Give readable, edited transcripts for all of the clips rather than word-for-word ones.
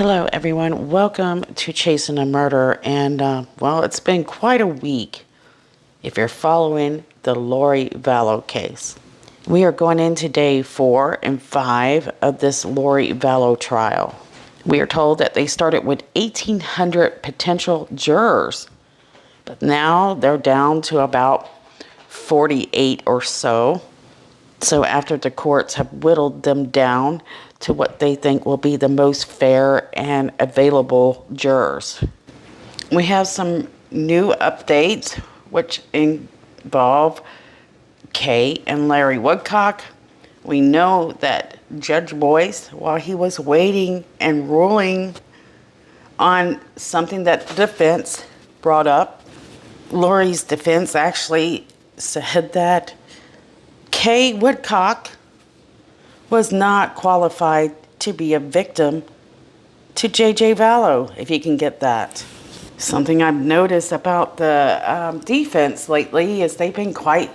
Hello everyone, welcome to Chasing a Murder, and well, it's been quite a week if you're following the Lori Vallow case. We are going into day 4 and 5 of this Lori Vallow trial. We are told that they started with 1,800 potential jurors, but now they're down to about 48 or so. So after the courts have whittled them down to what they think will be the most fair and available jurors. We have some new updates which involve Kay and Larry Woodcock. We know that Judge Boyce, while he was waiting and ruling on something that the defense brought up, Lori's defense actually said that Kay Woodcock was not qualified to be a victim to J.J. Vallow, if you can get that. Something I've noticed about the defense lately is they've been quite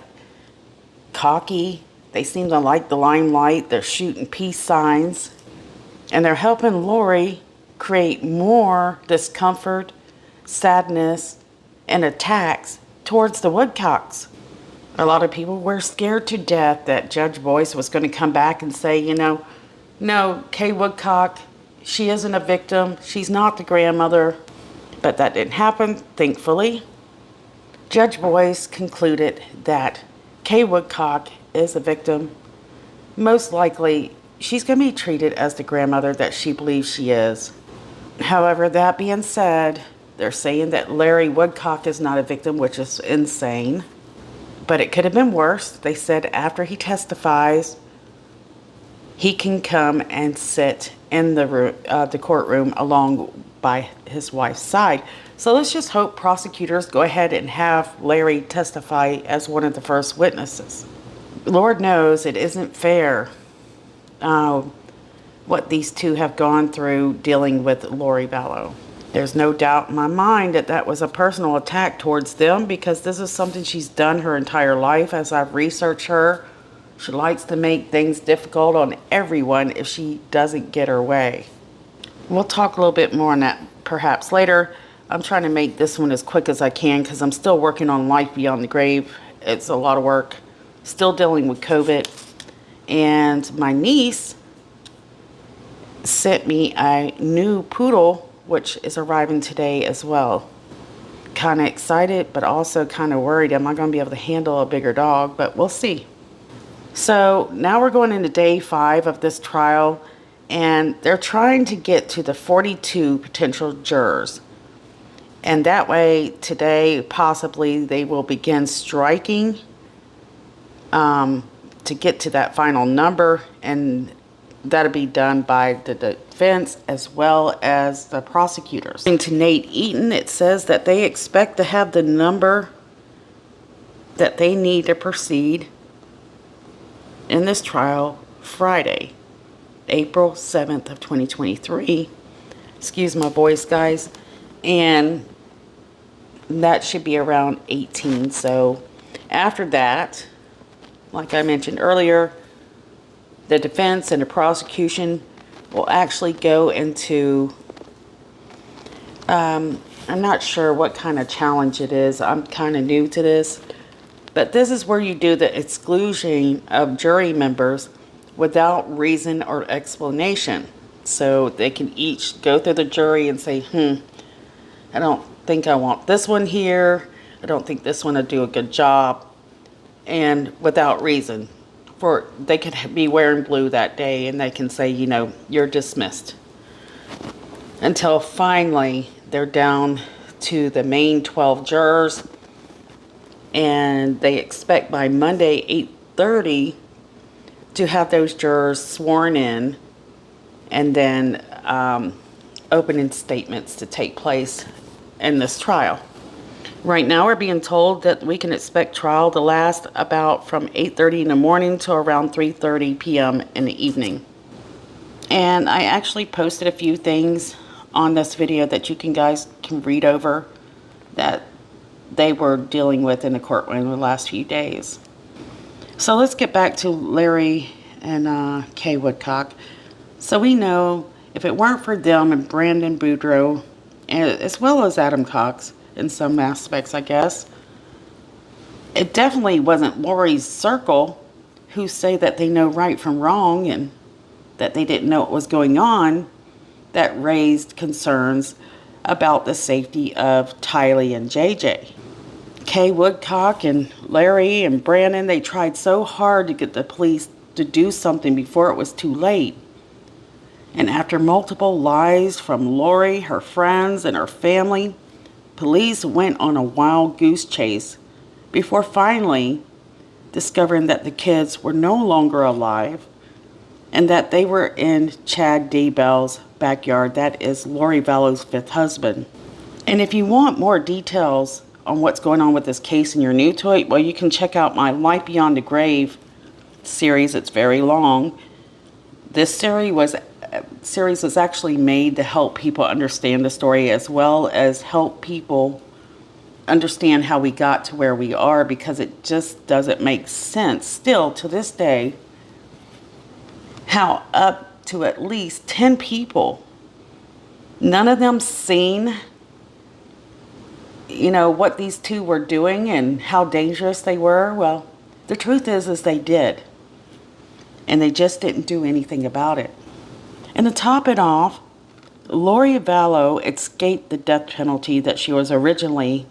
cocky. They seem to like the limelight. They're shooting peace signs. And they're helping Lori create more discomfort, sadness, and attacks towards the Woodcocks. A lot of people were scared to death that Judge Boyce was going to come back and say, no, Kay Woodcock, she isn't a victim. She's not the grandmother. But that didn't happen, thankfully. Judge Boyce concluded that Kay Woodcock is a victim. Most likely, she's going to be treated as the grandmother that she believes she is. However, that being said, they're saying that Larry Woodcock is not a victim, which is insane. But it could have been worse. They said after he testifies, he can come and sit in the courtroom along by his wife's side. So let's just hope prosecutors go ahead and have Larry testify as one of the first witnesses. Lord knows it isn't fair what these two have gone through dealing with Lori Vallow. There's no doubt in my mind that that was a personal attack towards them, because this is something she's done her entire life. As I've researched her, she likes to make things difficult on everyone if she doesn't get her way. We'll talk a little bit more on that perhaps later. I'm trying to make this one as quick as I can because I'm still working on Life Beyond the Grave. It's a lot of work. Still dealing with COVID. And my niece sent me a new poodle, which is arriving today as well. Kind of excited, but also kind of worried. Am I going to be able to handle a bigger dog? But we'll see. So now we're going into day 5 of this trial, and they're trying to get to the 42 potential jurors. And that way, today, possibly, they will begin striking to get to that final number, and that'll be done by the defense as well as the prosecutors. According to Nate Eaton, it says that they expect to have the number that they need to proceed in this trial Friday, April 7th of 2023. Excuse my voice, guys. And that should be around 18. So after that, like I mentioned earlier, the defense and the prosecution will actually go into, I'm not sure what kind of challenge it is. I'm kind of new to this. But this is where you do the exclusion of jury members without reason or explanation. So they can each go through the jury and say, I don't think I want this one here. I don't think this one will do a good job. And without reason. They could be wearing blue that day and they can say, you're dismissed. Until finally they're down to the main 12 jurors, and they expect by Monday 8:30 to have those jurors sworn in, and then opening statements to take place in this trial. Right now we're being told that we can expect trial to last about from 8:30 in the morning to around 3:30 p.m. in the evening. And I actually posted a few things on this video that you guys can read over that they were dealing with in the courtroom the last few days. So let's get back to Larry and Kay Woodcock. So we know If it weren't for them and Brandon Boudreaux, as well as Adam Cox in some aspects, I guess, it definitely wasn't Lori's circle who say that they know right from wrong and that they didn't know what was going on that raised concerns about the safety of Tylee and JJ. Kay Woodcock and Larry and Brandon, they tried so hard to get the police to do something before it was too late. And after multiple lies from Lori, her friends, and her family, police went on a wild goose chase before finally discovering that the kids were no longer alive and that they were in Chad Daybell's backyard. That is Lori Vallow's fifth husband. And if you want more details on what's going on with this case and you're new to it, well, you can check out my Light Beyond the Grave series. It's very long. This series was actually made to help people understand the story as well as help people understand how we got to where we are, because it just doesn't make sense still to this day how up to at least 10 people, none of them seen, what these two were doing and how dangerous they were. Well, the truth is they did. And they just didn't do anything about it. And to top it off, Lori Vallow escaped the death penalty that she was originally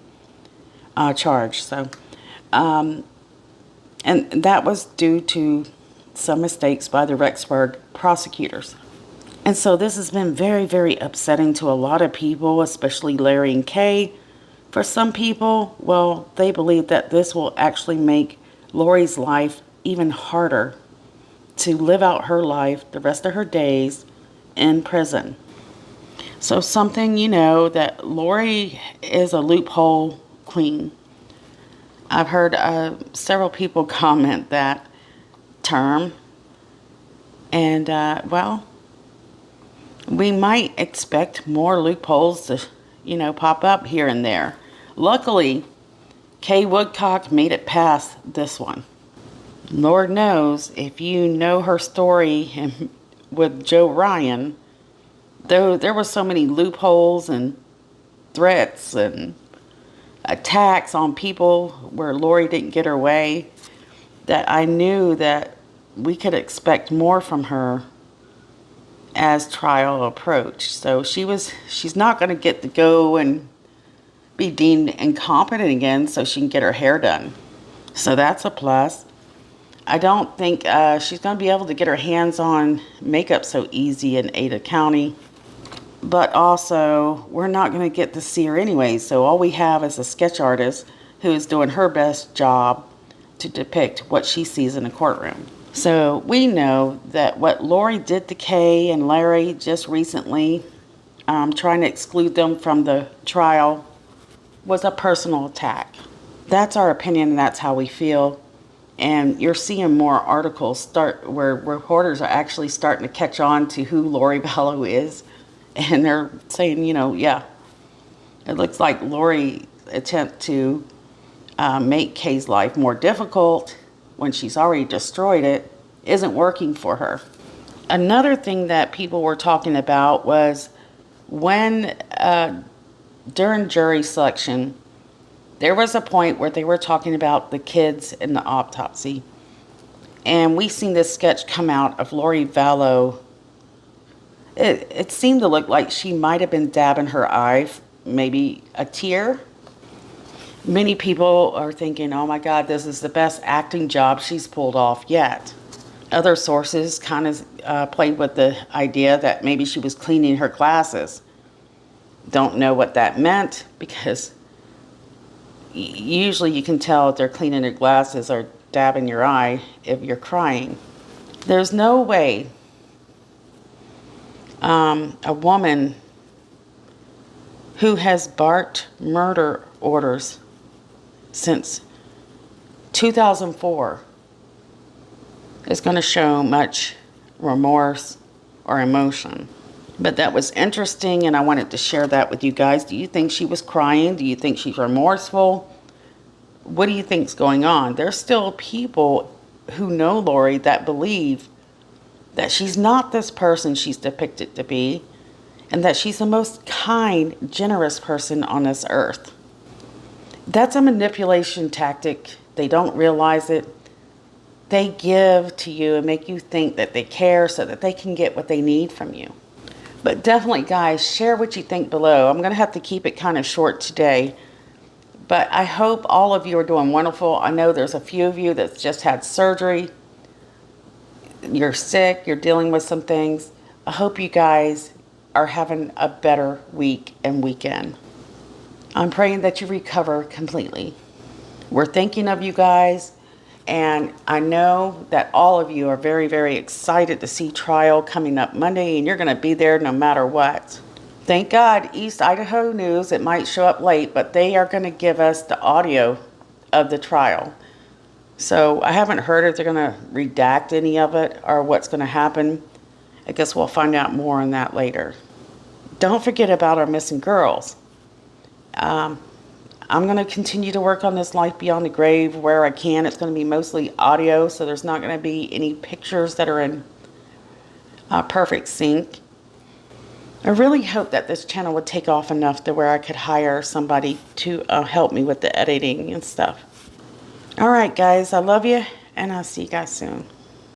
charged. And that was due to some mistakes by the Rexburg prosecutors. And so this has been very, very upsetting to a lot of people, especially Larry and Kay. For some people, well, they believe that this will actually make Lori's life even harder to live out her life the rest of her days in prison. So something, that Lori is a loophole queen. I've heard several people comment that term. And, well, we might expect more loopholes to, pop up here and there. Luckily, Kay Woodcock made it past this one. Lord knows, if you know her story with Joe Ryan, though there were so many loopholes and threats and attacks on people where Lori didn't get her way, that I knew that we could expect more from her as trial approached. So she's not going to get to go and be deemed incompetent again so she can get her hair done. So that's a plus. I don't think she's going to be able to get her hands on makeup so easy in Ada County. But also, we're not going to get to see her anyway. So all we have is a sketch artist who is doing her best job to depict what she sees in a courtroom. So we know that what Lori did to Kay and Larry just recently, trying to exclude them from the trial, was a personal attack. That's our opinion, and that's how we feel. And you're seeing more articles start where reporters are actually starting to catch on to who Lori Vallow is. And they're saying, yeah, it looks like Lori's attempt to make Kay's life more difficult when she's already destroyed it isn't working for her. Another thing that people were talking about was when, during jury selection, there was a point where they were talking about the kids in the autopsy. And we seen this sketch come out of Lori Vallow. It seemed to look like she might have been dabbing her eye, maybe a tear. Many people are thinking, oh my God, this is the best acting job she's pulled off yet. Other sources kind of played with the idea that maybe she was cleaning her glasses. Don't know what that meant, because usually you can tell if they're cleaning their glasses or dabbing your eye if you're crying. There's no way a woman who has barked murder orders since 2004 is going to show much remorse or emotion. But that was interesting, and I wanted to share that with you guys. Do you think she was crying? Do you think she's remorseful? What do you think's going on? There's still people who know Lori that believe that she's not this person she's depicted to be, and that she's the most kind, generous person on this earth. That's a manipulation tactic. They don't realize it. They give to you and make you think that they care so that they can get what they need from you. But definitely, guys, share what you think below. I'm going to have to keep it kind of short today. But I hope all of you are doing wonderful. I know there's a few of you that's just had surgery. You're sick. You're dealing with some things. I hope you guys are having a better week and weekend. I'm praying that you recover completely. We're thinking of you guys. And I know that all of you are very, very excited to see trial coming up Monday, and you're going to be there no matter what. Thank God, East Idaho News, it might show up late, but they are going to give us the audio of the trial. So I haven't heard if they're going to redact any of it or what's going to happen. I guess we'll find out more on that later. Don't forget about our missing girls. I'm going to continue to work on this Life Beyond the Grave where I can. It's going to be mostly audio, so there's not going to be any pictures that are in perfect sync. I really hope that this channel would take off enough to where I could hire somebody to help me with the editing and stuff. All right, guys, I love you, and I'll see you guys soon.